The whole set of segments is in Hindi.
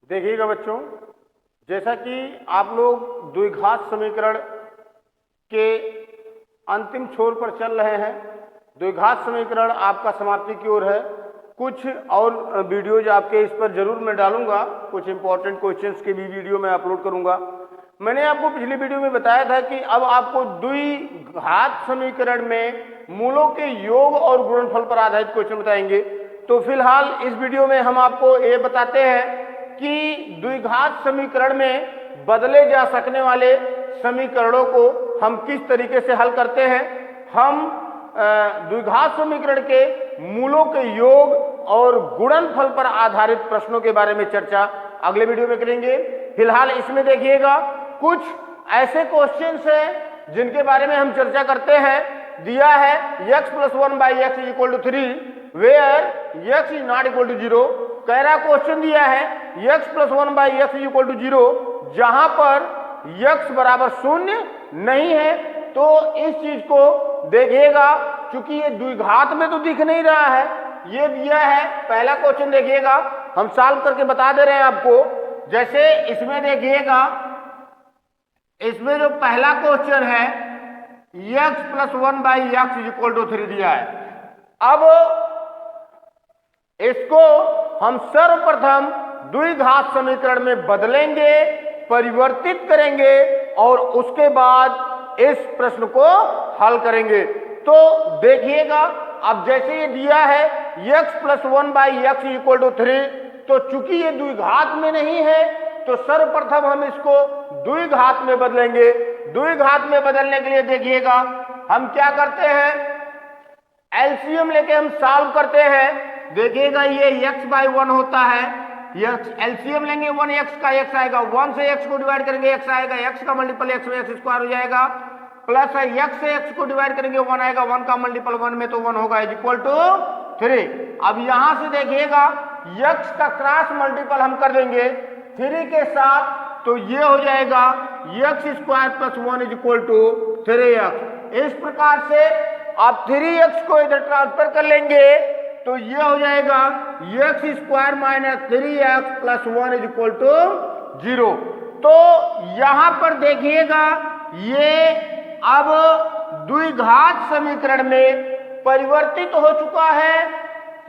देखिएगा बच्चों, जैसा कि आप लोग द्विघात समीकरण के अंतिम छोर पर चल रहे हैं, द्विघात समीकरण आपका समाप्ति की ओर है। कुछ और वीडियोज आपके इस पर जरूर मैं डालूंगा, कुछ इंपॉर्टेंट क्वेश्चंस के भी वीडियो मैं अपलोड करूंगा। मैंने आपको पिछली वीडियो में बताया था कि अब आपको द्विघात समीकरण में मूलों के योग और गुणनफल पर आधारित क्वेश्चन बताएंगे। तो फिलहाल इस वीडियो में हम आपको ये बताते हैं कि द्विघात समीकरण में बदले जा सकने वाले समीकरणों को हम किस तरीके से हल करते हैं। हम द्विघात समीकरण के मूलों के योग और गुणनफल पर आधारित प्रश्नों के बारे में चर्चा अगले वीडियो में करेंगे। फिलहाल इसमें देखिएगा, कुछ ऐसे क्वेश्चंस हैं जिनके बारे में हम चर्चा करते हैं। दिया है x + 1/x = 3 where x is not equal to 0। कह रहा क्वेश्चन दिया है x + 1/x = 0 जहां पर x बराबर 0 नहीं है। तो इस चीज को देखिएगा, क्योंकि ये द्विघात में तो दिख नहीं रहा है, ये दिया है। पहला क्वेश्चन देखिएगा, हम सॉल्व करके बता दे रहे हैं आपको। जैसे इसमें देखिएगा, इसमें जो पहला क्वेश्चन है x + 1/x = 3 दिया है। अब इसको हम सर्वप्रथम द्विघात समीकरण में बदलेंगे, परिवर्तित करेंगे और उसके बाद इस प्रश्न को हल करेंगे। तो देखिएगा, अब जैसे ये दिया है x + 1/x = 3, तो चूंकि ये द्विघात में नहीं है तो सर्वप्रथम हम इसको द्विघात में बदलेंगे। द्विघात में बदलने के लिए देखिएगा हम क्या करते हैं, एलसीएम लेके हम सॉल्व करते हैं। देखिएगा ये x/1 होता है, एलसीएम लेंगे 1x का, x आएगा 1 से x को डिवाइड करेंगे x आएगा, x का मल्टीपल x में x² हो जाएगा, प्लस x से x को डिवाइड करेंगे 1 आएगा, 1 का मल्टीपल 1 में तो 1 होगा = 3। अब यहां से देखिएगा x का क्रॉस मल्टीपल हम कर देंगे 3 के साथ, तो ये हो जाएगा x² + 1 = 3x। इस प्रकार से आप 3x को इधर ट्रांसफर कर लेंगे तो ये हो जाएगा x² - 3x + 1 = 0। तो यहां पर देखिएगा ये अब द्विघात समीकरण में परिवर्तित हो चुका है।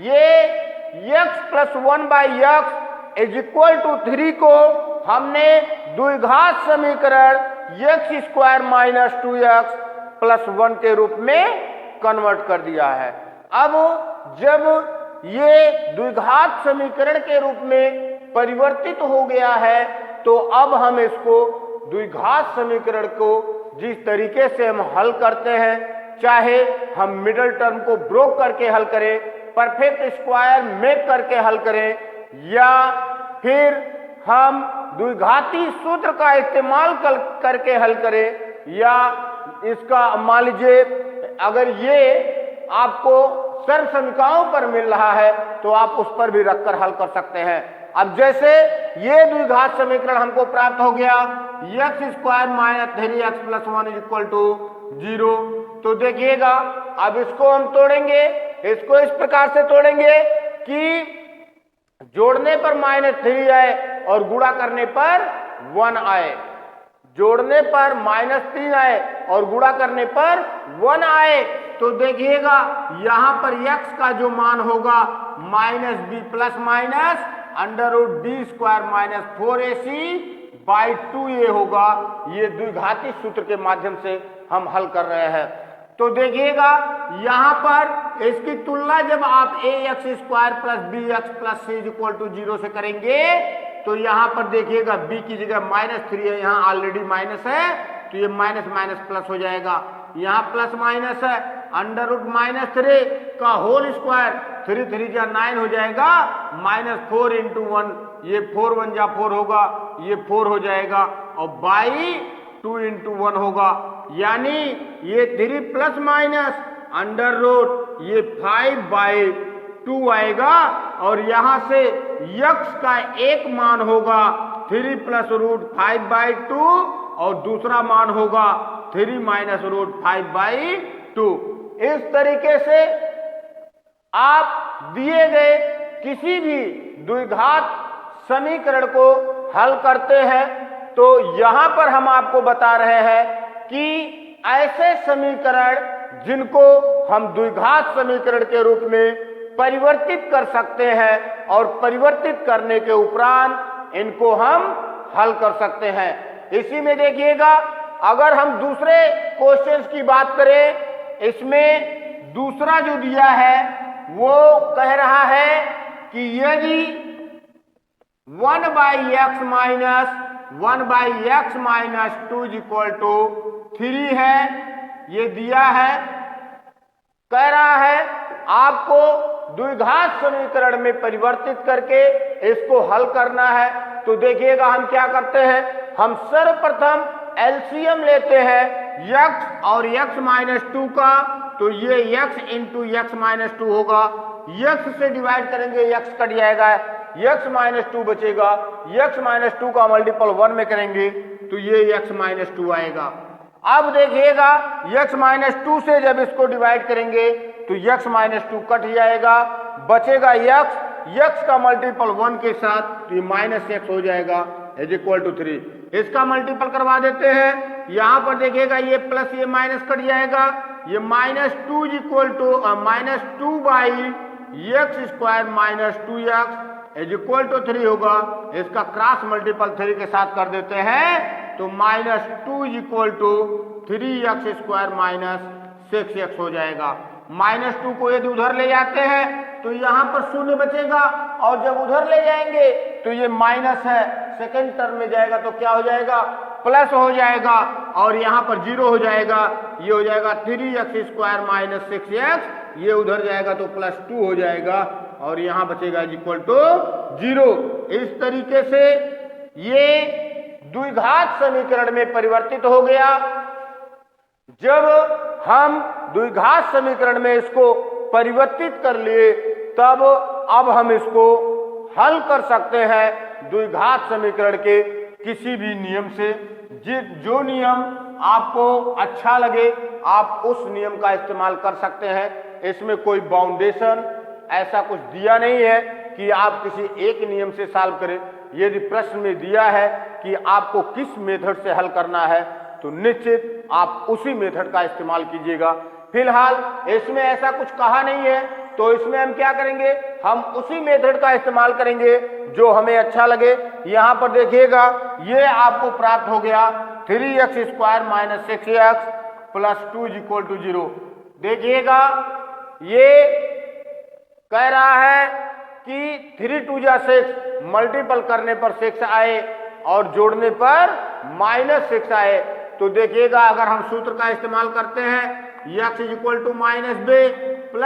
ये x + 1/x = 3 को हमने द्विघात समीकरण x² - 2x + 1 के रूप में कन्वर्ट कर दिया है। अब जब ये द्विघात समीकरण के रूप में परिवर्तित हो गया है तो अब हम इसको द्विघात समीकरण को जिस तरीके से हम हल करते हैं, चाहे हम मिडल टर्म को ब्रोक करके हल करें, परफेक्ट स्क्वायर मेक करके हल करें, या फिर हम द्विघाती सूत्र का इस्तेमाल करके हल करें, या इसका मान लीजिए अगर ये आपको सर्वसमीकाओं पर मिल रहा है तो आप उस पर भी रखकर हल कर सकते हैं। अब जैसे ये द्विघात समीकरण हमको प्राप्त हो गया x² - 3x + 1 = 0। तो देखिएगा अब इसको हम तोड़ेंगे, इसको इस प्रकार से तोड़ेंगे कि जोड़ने पर -3 आए और गुणा करने पर 1 आए, जोड़ने पर -3 आए और गुणा करने पर 1 आए। तो देखिएगा यहां पर x का जो मान होगा -b ± √d² - 4ac/2 ये होगा। ये द्विघाती सूत्र के माध्यम से हम हल कर रहे हैं। तो देखिएगा यहां पर इसकी तुलना जब आप ax² + bx + c = 0 से करेंगे तो यहां पर देखिएगा b की जगह -3 है, यहां ऑलरेडी माइनस है तो ये माइनस प्लस हो जाएगा, यहां प्लस माइनस है, √-3 का होल स्क्वायर, 3 3 जा 9 हो जाएगा, -4 × 1, ये 4 1 जा 4 होगा, ये 4 हो जाएगा और बाई 2 × 1 होगा, यानी ये 3 प्लस माइनस √ ये 5/2 आएगा और यहां से x का एक मान होगा 3 + √5/2 और दूसरा मान होगा 3 - √5/2। इस तरीके से आप दिए गए किसी भी द्विघात समीकरण को हल करते हैं तो यहां पर हम आपको बता रहे हैं कि ऐसे समीकरण जिनको हम द्विघात समीकरण के रूप में परिवर्तित कर सकते हैं और परिवर्तित करने के उपरांत इनको हम हल कर सकते हैं। इसी में देखिएगा, अगर हम दूसरे क्वेश्चंस की बात करें, इसमें दूसरा जो दिया है वो कह रहा है कि यदि 1/x माइनस 2 = 3 है, ये दिया है, कह रहा है आपको द्विघात समीकरण में परिवर्तित करके इसको हल करना है। तो देखिएगा हम क्या करते हैं, हम सर्वप्रथम एलसीएम लेते हैं x और x-2 का, तो ये x इंटू x-2 होगा। x से डिवाइड करेंगे x कट जाएगा, x-2 बचेगा, x-2 का मल्टीपल 1 में करेंगे तो ये x-2 आएगा। अब देखिएगा x-2 से जब इसको डिवाइड करेंगे तो x-2 कट जाएगा, बचेगा x का मल्टीपल 1 के साथ, तो ये -x हो जाएगा = 3। इसका मल्टीपल करवा देते हैं, यहां पर देखिएगा ये प्लस ये माइनस कट जाएगा, ये -2 -2x² - 2x = 3 होगा। इसका क्रॉस मल्टीपल 3 के साथ कर देते हैं तो -2 = 3x² - 6x हो जाएगा। -2 को यदि उधर ले जाते हैं तो यहां पर शून्य बचेगा, और जब उधर ले जाएंगे तो ये माइनस है, सेकेंड टर्म में जाएगा तो क्या हो जाएगा, प्लस हो जाएगा, और यहां पर 0 हो जाएगा, ये हो जाएगा 3x² - 6x, ये उधर जाएगा तो +2 हो जाएगा, और यहां बचेगा = 0। इस तरीके से ये द्विघात समीकरण में परिवर्तित हो गया। जब हम द्विघात समीकरण में इसको परिवर्तित कर लिए, तब अब हम इसको हल कर सकते हैं द्विघात समीकरण के किसी भी नियम से। जो नियम आपको अच्छा लगे आप उस नियम का इस्तेमाल कर सकते हैं। इसमें कोई बाउंडेशन ऐसा कुछ दिया नहीं है कि आप किसी एक नियम से सॉल्व करें। यदि प्रश्न में दिया है कि आपको किस मेथड से हल करना है तो निश्चित आप उसी मेथड का इस्तेमाल कीजिएगा। फिलहाल इसमें ऐसा कुछ कहा नहीं है, तो इसमें हम क्या करेंगे, हम उसी मेथड का इस्तेमाल करेंगे जो हमें अच्छा लगे। यहां पर देखिएगा ये आपको प्राप्त हो गया 3x² - 6x + 2 = 0। देखिएगा ये कह रहा है कि 3 2 जा 6, मल्टीपल करने पर 6 आए और जोड़ने पर -6 आए। तो देखिएगा अगर हम सूत्र का इस्तेमाल करते हैं, x = -b ±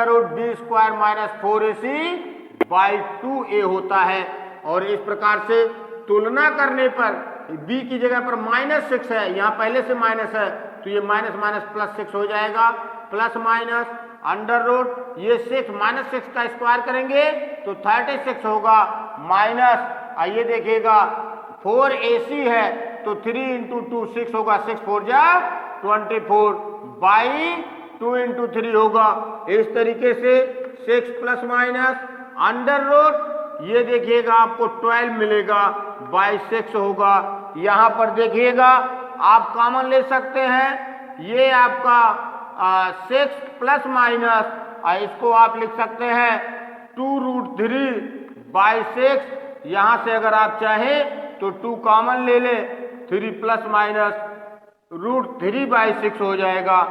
√b² - 4ac/2a होता है। और इस प्रकार से तुलना करने पर b की जगह पर -6 है, यहाँ पहले से माइनस है, तो ये माइनस +6 हो जाएगा, प्लस माइनस अंडर ये 6 का स्क्वायर करेंगे तो 36 होगा, माइनस आइए देखिएगा 4ac है तो 3 × 2 6 होगा, 6 4 जा 24/2 × 3 होगा। इस तरीके से 6 प्लस माइनस अंडर ये देखिएगा आपको 12 मिलेगा, 6 होगा। यहाँ पर देखिएगा आप कॉमन ले सकते हैं, ये आपका 6 प्लस माइनस इसको आप लिख सकते हैं 2√3/6। यहाँ से अगर आप चाहें तो 2 कॉमन ले लें, 3 प्लस माइनस √3/6 हो जाएगा।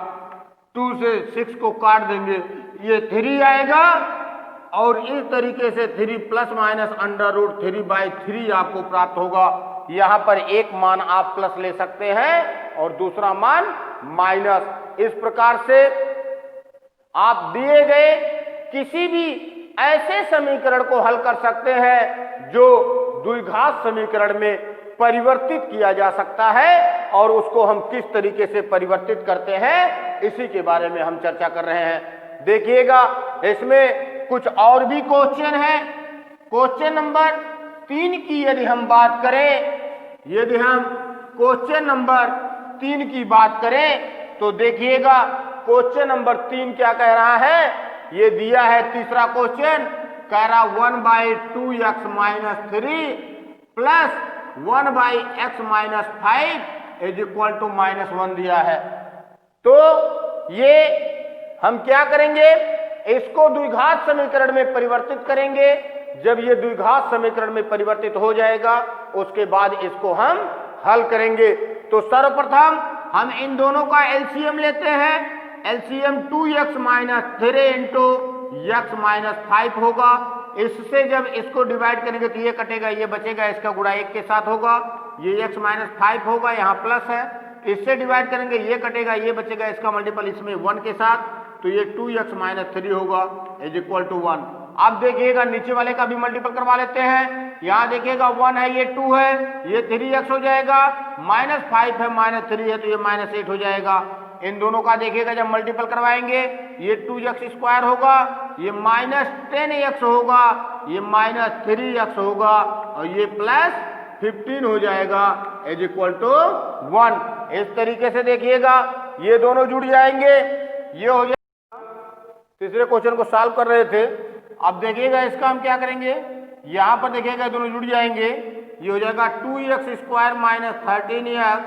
2 से 6 को काट देंगे, ये 3 आएगा, और इस तरीके से 3 प्लस माइनस √3/3 आपको प्राप्त होगा। यहाँ पर एक मान आप प्लस ले सकते हैं और दूसरा मान माइनस। इस प्रकार से आप दिए गए किसी भी ऐसे समीकरण को हल कर सकते हैं जो द्विघात समीकरण में परिवर्तित किया जा सकता है, और उसको हम किस तरीके से परिवर्तित करते हैं इसी के बारे में हम चर्चा कर रहे हैं। देखिएगा इसमें कुछ और भी क्वेश्चन है। क्वेश्चन नंबर 3 की यदि हम बात करें, यदि हम क्वेश्चन नंबर 3 की बात करें तो देखिएगा क्वेश्चन नंबर 3 क्या कह रहा है। ये दिया है तीसरा क्वेश्चन कह रहा 1/2x minus 3 plus 1/x minus 5 is equal to -1 दिया है। तो ये हम क्या करेंगे, इसको द्विघात समीकरण में परिवर्तित करेंगे। जब ये द्विघात समीकरण में परिवर्तित हो जाएगा उसके बाद इसको हम हल करेंगे। तो सर्वप्रथम हम इन दोनों का एलसीएम लेते हैं। LCM 2x minus 3 into x minus 5 होगा। इससे जब इसको डिवाइड करेंगे तो ये कटेगा, ये बचेगा, इसका गुणा 1 के साथ होगा, ये x माइनस 5 होगा, यहाँ प्लस है। इससे डिवाइड करेंगे, ये कटेगा, ये बचेगा, इसका मल्टीपल इसमें 1 के साथ, तो ये 2x माइनस 3 होगा इज इक्वल टू 1। अब देखिएगा नीचे वाले का भी मल्टीपल करवा लेते हैं। यहाँ देखिएगा 1 है, ये 2 है, ये 3x हो जाएगा, माइनस 5 है, माइनस 3 है, तो ये -8 हो जाएगा। इन दोनों का देखिएगा जब मल्टीपल करवाएंगे, ये 2x स्क्वायर होगा, ये -10x होगा, ये -3x होगा, और ये +15 हो जाएगा इज इक्वल टू 1। इस तरीके से देखिएगा ये दोनों जुड़ जाएंगे, ये हो जाएगा। तीसरे क्वेश्चन को सॉल्व कर रहे थे। अब देखिएगा इसका हम क्या करेंगे, यहाँ पर देखिएगा दोनों जुड़ जाएंगे, ये हो जाएगा 2x square minus 13x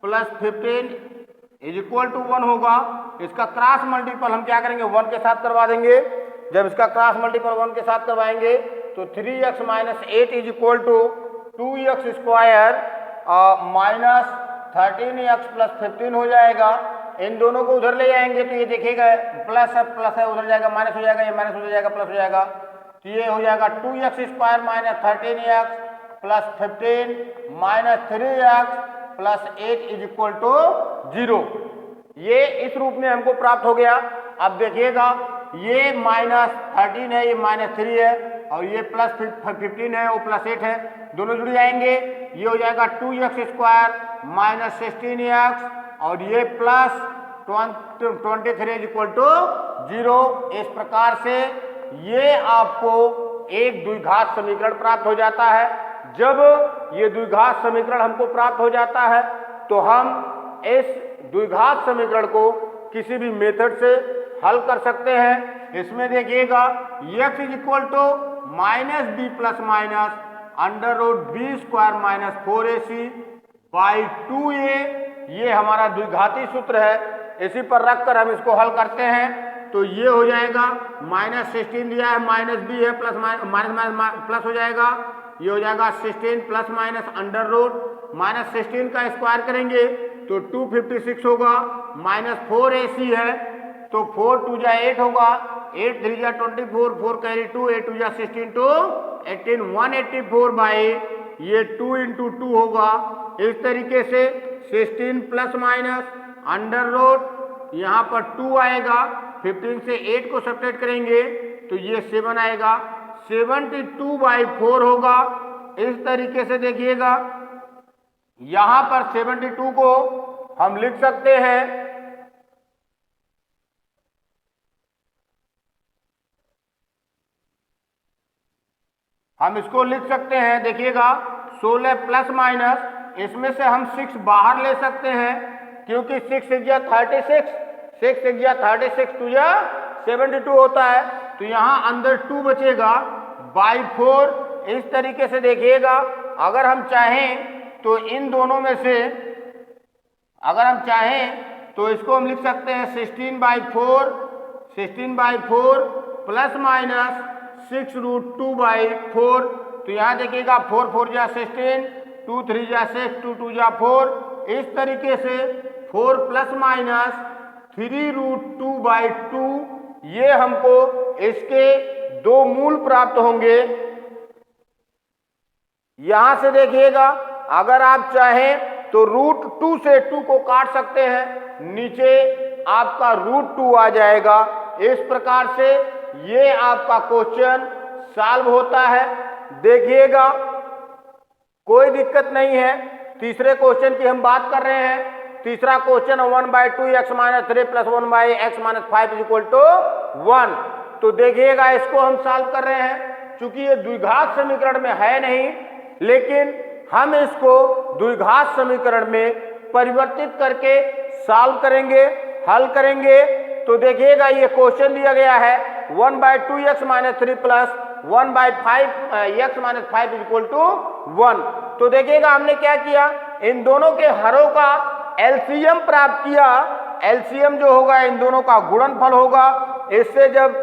plus 15 is equal to 1 होगा। इसका क्रॉस मल्टीपल हम क्या करेंगे, 1 के साथ करवा देंगे। जब इसका क्रॉस मल्टीपल 1 के साथ करवाएंगे तो 3x minus 8 is equal to 2x square minus 13x plus 15 हो जाएगा। इन दोनों को उधर ले जाएंगे तो ये देखिएगा प्लस है, उधर जाएगा माइनस हो जाएगा, ये माइनस हो जाएगा, प्लस हो जाएगा, तो ये हो जाएगा 2x square minus 13x plus 15 minus 3x plus 8 is equal to 0। ये इस रूप में हमको प्राप्त हो गया। अब देखिएगा ये -13 है, ये -3 है, और ये प्लस 15 है, वो प्लस 8 है, दोनों जुड़ जाएंगे, ये हो जाएगा 2x स्क्वायर माइनस 16x और ये प्लस 23 इज इक्वल टू 0। इस प्रकार से ये आपको एक द्विघात समीकरण प्राप्त हो जाता है। जब ये द्विघात समीकरण हमको प्राप्त हो जाता है तो हम इस द्विघात समीकरण को किसी भी मेथड से हल कर सकते हैं। इसमें देखिएगा x is equal to -b plus minus √b square minus 4ac by 2a, ये हमारा द्विघाती सूत्र है। इसी पर रखकर हम इसको हल करते हैं तो ये हो जाएगा -16 दिया है, -b है, प्लस माइनस प्लस हो जाएगा, ये हो जाएगा 16 प्लस माइनस -16 का स्क्वायर करेंगे तो 256 होगा, -4ac है तो 4 2 जा 8 होगा, 8 3 जा 24, 4 कैरी 2, 8 2 जा 16 to 18, 184 बाई ये 2 इंटू 2 होगा। इस तरीके से 16 प्लस माइनस √ यहाँ पर 2 आएगा, 15 से 8 को सब्ट्रैक्ट करेंगे तो ये 7 आएगा, 72/4 होगा। इस तरीके से देखिएगा यहाँ पर 72 को हम लिख सकते हैं इसको लिख सकते हैं, देखिएगा 16 प्लस माइनस, इसमें से हम 6 बाहर ले सकते हैं क्योंकि 6 6 36, 6 6 36 2 72 होता है, तो यहाँ अंदर 2 बचेगा बाई 4। इस तरीके से देखिएगा अगर हम चाहें तो इन दोनों में से अगर हम चाहें तो इसको हम लिख सकते हैं 16/4 प्लस माइनस 6√2/4। तो यहाँ देखिएगा 4 4 जा 16, 2 3 जा 6, 2 2 जा 4। इस तरीके से 4 प्लस माइनस 3√2/2, ये हमको इसके 2 मूल प्राप्त होंगे। यहां से देखिएगा अगर आप चाहें तो √2 से 2 को काट सकते हैं, नीचे आपका √2 आ जाएगा। इस प्रकार से ये आपका क्वेश्चन सॉल्व होता है। देखिएगा कोई दिक्कत नहीं है। तीसरे क्वेश्चन की हम बात कर रहे हैं। तीसरा question 1/2x minus 3 plus 1/x minus 5 is equal to 1। तो देखिएगा इसको हम सॉल्व कर रहे हैं, चूंकि ये द्विघात समीकरण में है नहीं, लेकिन हम इसको द्विघात समीकरण में परिवर्तित करके सॉल्व करेंगे, हल करेंगे। तो देखिएगा ये क्वेश्चन दिया गया है 1 by 2x minus 3 plus 1 by 5 x minus 5 equal to 1। तो देखिएगा हमने क्या किया, इन दोनों के हरों का एलसीएम प्राप्त किया। एलसीएम जो होगा इन दोनों का गुणनफल होगा। इससे जब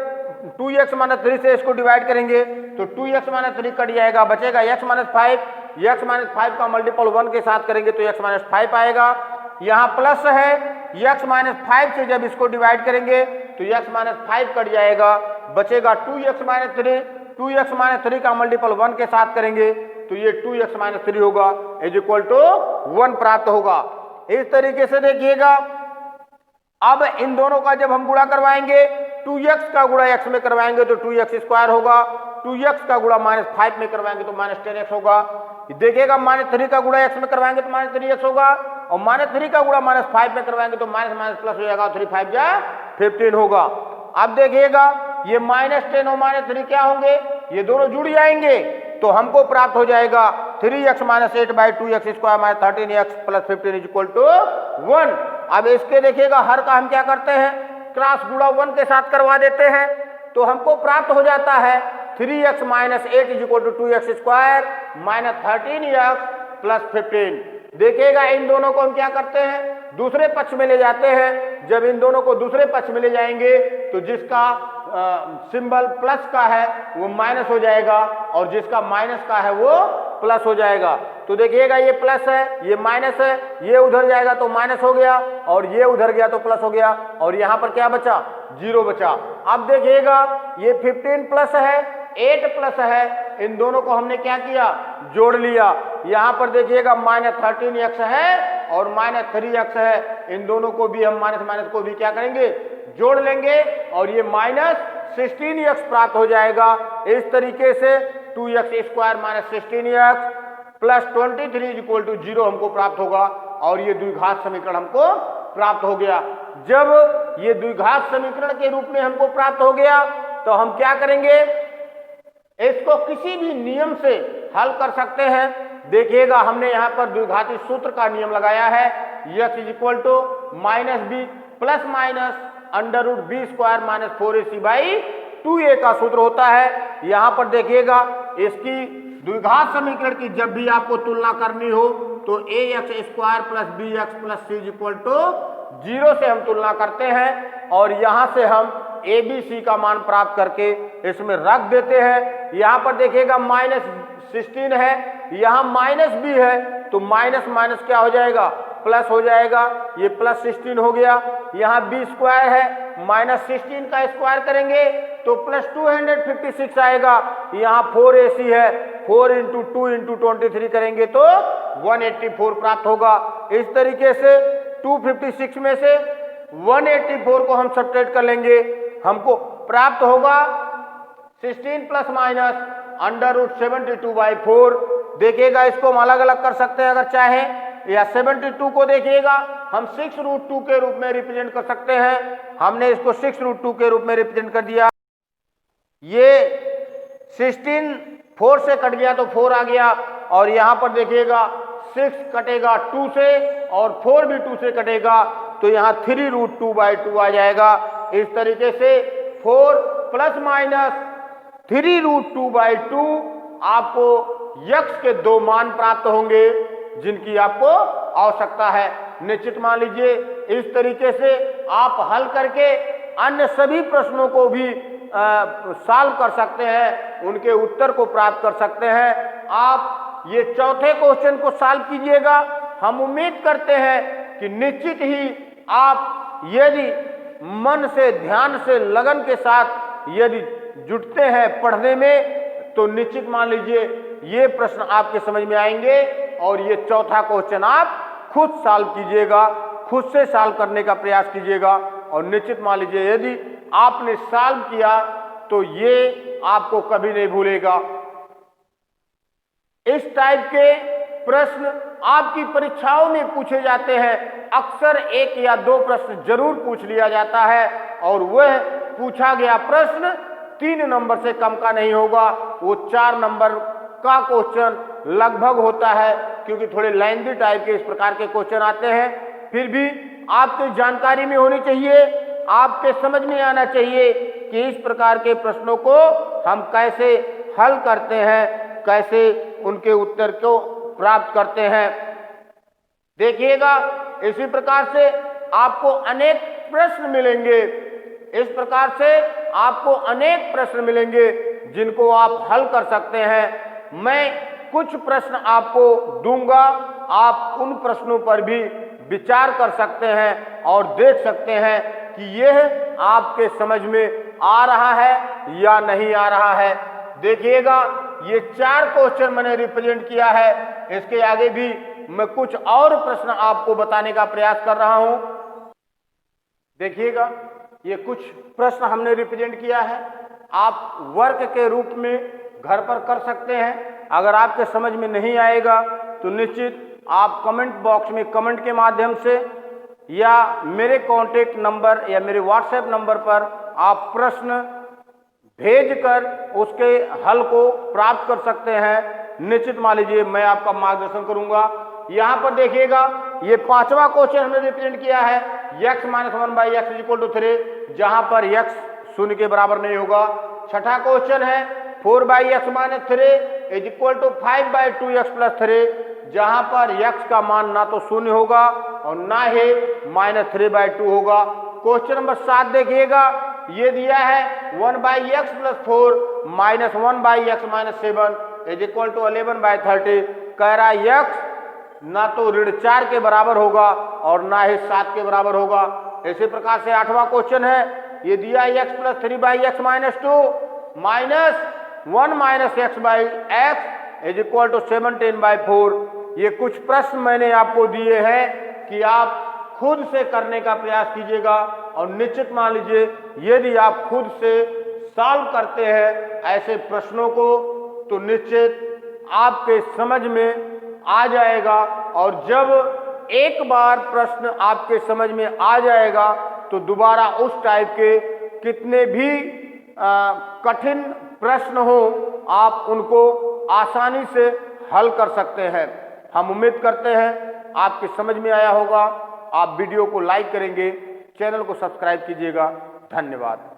2x माइनस 3 से इसको डिवाइड करेंगे तो 2x माइनस 3 कट जाएगा, बचेगा x माइनस 5। x माइनस 5 का मल्टीपल 1 के साथ करेंगे तो x माइनस 5 आएगा। यहाँ प्लस है, x माइनस 5 से जब इसको डिवाइड करेंगे तो x माइनस 5 कट जाएगा, बचेगा 2x माइनस 3। 2x माइनस 3 का मल्टीपल 1 के साथ करेंगे तो ये 2x माइनस 3 होगा इज इक्वल टू 1 प्राप्त होगा। इस तरीके से देखिएगा अब इन दोनों का जब हम गुणा करवाएंगे, 2x का गुणा x में करवाएंगे तो 2x स्क्वायर होगा, 2x का गुणा माइनस 5 में करवाएंगे तो माइनस 10x होगा। देखिएगा माइनस 3 का गुणा x में करवाएंगे तो माइनस 3x होगा, और माइनस 3 का गुणा माइनस 5 में करवाएंगे तो माइनस माइनस प्लस हो जाएगा, 3 5 जा 15 होगा। अब देखिएगा ये माइनस 10 और माइनस 3 क्या होंगे, ये दोनों जुड़ जाएंगे तो हमको प्राप्त हो जाएगा 3x minus 8 by 2x square minus 13x plus 15 is equal to 1। अब इसके देखिएगा हर का हम क्या करते हैं, क्रॉस गुणा 1 के साथ करवा देते हैं तो हमको प्राप्त हो जाता है 3x minus 8 is equal to 2x square minus 13x plus 15। देखिएगा इन दोनों को हम क्या करते हैं, दूसरे पक्ष में ले जाते हैं। जब इन दोनों को दूसरे पक्ष में ले जाएंगे तो जिसका सिंबल प्लस का है वो माइनस हो जाएगा और जिसका माइनस का है वो प्लस हो जाएगा। तो देखिएगा ये प्लस है, ये माइनस है, ये उधर जाएगा तो माइनस हो गया और ये उधर गया तो प्लस हो गया, और यहाँ पर क्या बचा, 0 बचा। अब देखिएगा ये 15 प्लस है, 8 प्लस है, इन दोनों को हमने क्या किया, जोड़ लिया। यहाँ पर देखिएगा माइनस 13x है और माइनस 3x है, इन दोनों को भी हम माइनस माइनस को भी क्या करेंगे, जोड़ लेंगे और ये माइनस 16x प्राप्त हो जाएगा। इस तरीके से 2x square minus 16x plus 23 equal to 0 हमको प्राप्त होगा और ये द्विघात समीकरण हमको प्राप्त हो गया। जब ये द्विघात समीकरण के रूप में हमको प्राप्त हो गया तो हम क्या करेंगे, इसको किसी भी नियम से हल कर सकते हैं। देखिएगा हमने यहाँ पर द्विघाती सूत्र का नियम लगाया है, x is equal to minus B plus minus under root B square minus 4ac by 2a का सूत्र होता है। यहाँ पर देखिएगा इसकी द्विघात समीकरण की जब भी आपको तुलना करनी हो तो ax square plus bx plus c equal to 0 से हम तुलना करते हैं और यहाँ से हम ए बी सी का मान प्राप्त करके इसमें रख देते हैं। यहाँ पर देखिएगा माइनस 16 है, यहाँ माइनस बी है तो माइनस माइनस क्या हो जाएगा, प्लस हो जाएगा, ये प्लस 16 हो गया। यहाँ बी स्क्वायर है, माइनस 16 का स्क्वायर करेंगे तो प्लस 256 आएगा। यहाँ 4ac है, 4 इंटू 2 इंटू 23 करेंगे तो 184 प्राप्त होगा। इस तरीके से 256 में से 184 को हम सब्ट्रैक्ट कर लेंगे, हमको प्राप्त होगा 16 plus minus under root 72 by 4। देखिएगा इसको हम अलग अलग कर सकते हैं अगर चाहें, या 72 को देखिएगा हम 6 रूट 2 के रूप में रिप्रेजेंट कर सकते हैं। हमने इसको 6 रूट 2 के रूप में रिप्रेजेंट कर दिया। ये 16 4 से कट गया तो 4 आ गया, और यहाँ पर देखिएगा 6 कटेगा 2 से और 4 भी 2 से कटेगा तो यहाँ 3 रूट 2 बाई 2 आ जाएगा। इस तरीके से 4 प्लस माइनस 3 रूट 2 बाई 2 आपको यक्ष के 2 मान प्राप्त होंगे जिनकी आपको आवश्यकता है। निश्चित मान लीजिए इस तरीके से आप हल करके अन्य सभी प्रश्नों को भी सॉल्व कर सकते हैं, उनके उत्तर को प्राप्त कर सकते हैं। आप ये चौथे क्वेश्चन को सॉल्व कीजिएगा। हम उम्मीद करते हैं कि निश्चित ही आप यदि मन से, ध्यान से, लगन के साथ यदि जुटते हैं पढ़ने में तो निश्चित मान लीजिए ये प्रश्न आपके समझ में आएंगे और ये चौथा क्वेश्चन आप खुद सॉल्व कीजिएगा, खुद से सॉल्व करने का प्रयास कीजिएगा और निश्चित मान लीजिए यदि आपने सॉल्व किया तो ये आपको कभी नहीं भूलेगा। इस टाइप के प्रश्न आपकी परीक्षाओं में पूछे जाते हैं। अक्सर 1 या 2 प्रश्न जरूर पूछ लिया जाता है और वह पूछा गया प्रश्न 3 नंबर से कम का नहीं होगा, वो 4 नंबर का क्वेश्चन लगभग होता है, क्योंकि थोड़े लेंथी टाइप के इस प्रकार के क्वेश्चन आते हैं। फिर भी आपकी जानकारी में होनी चाहिए, आपके समझ में आना चाहिए कि इस प्रकार के प्रश्नों को हम कैसे हल करते हैं, कैसे उनके उत्तर को प्राप्त करते हैं। देखिएगा, इसी प्रकार से आपको अनेक प्रश्न मिलेंगे, इस प्रकार से आपको अनेक प्रश्न मिलेंगे जिनको आप हल कर सकते हैं। मैं कुछ प्रश्न आपको दूंगा, आप उन प्रश्नों पर भी विचार कर सकते हैं और देख सकते हैं कि यह आपके समझ में आ रहा है या नहीं आ रहा है। देखिएगा, ये 4 क्वेश्चन मैंने रिप्रेजेंट किया है। इसके आगे भी मैं कुछ और प्रश्न आपको बताने का प्रयास कर रहा हूं। देखिएगा, ये कुछ प्रश्न हमने रिप्रेजेंट किया है, आप वर्क के रूप में घर पर कर सकते हैं। अगर आपके समझ में नहीं आएगा तो निश्चित आप कमेंट बॉक्स में कमेंट के माध्यम से या मेरे कॉन्टेक्ट नंबर या मेरे व्हाट्सएप नंबर पर आप प्रश्न भेजकर उसके हल को प्राप्त कर सकते हैं। निश्चित मान लीजिए मैं आपका मार्गदर्शन करूंगा। यहाँ पर देखिएगा, ये 5वां क्वेश्चन हमने रिप्रेजेंट किया है, x - 1/x = 3, जहां पर x 0 के बराबर नहीं होगा। 6ठा क्वेश्चन है 4/x - 3 = 5/2x + 3, जहां पर x का मान ना तो 0 होगा और ना ही -3/2 होगा। क्वेश्चन नंबर 7 देखिएगा, ये दिया है 1/x + 4 - 1/x - 7 = 11/30। कह रहा है x ना तो ऋण 4 के बराबर होगा और ना ही 7 के बराबर होगा। इसी प्रकार से 8वां क्वेश्चन है, ये दिया है x + 3/x - 2 - 1 - x/x = 17/4। ये कुछ प्रश्न मैंने आपको दिए हैं कि आप खुद से करने का प्रयास कीजिएगा और निश्चित मान लीजिए यदि आप खुद से सॉल्व करते हैं ऐसे प्रश्नों को तो निश्चित आपके समझ में आ जाएगा। और जब एक बार प्रश्न आपके समझ में आ जाएगा तो दोबारा उस टाइप के कितने भी कठिन प्रश्न हो आप उनको आसानी से हल कर सकते हैं। हम उम्मीद करते हैं आपके समझ में आया होगा। आप वीडियो को लाइक करेंगे, चैनल को सब्सक्राइब कीजिएगा। धन्यवाद।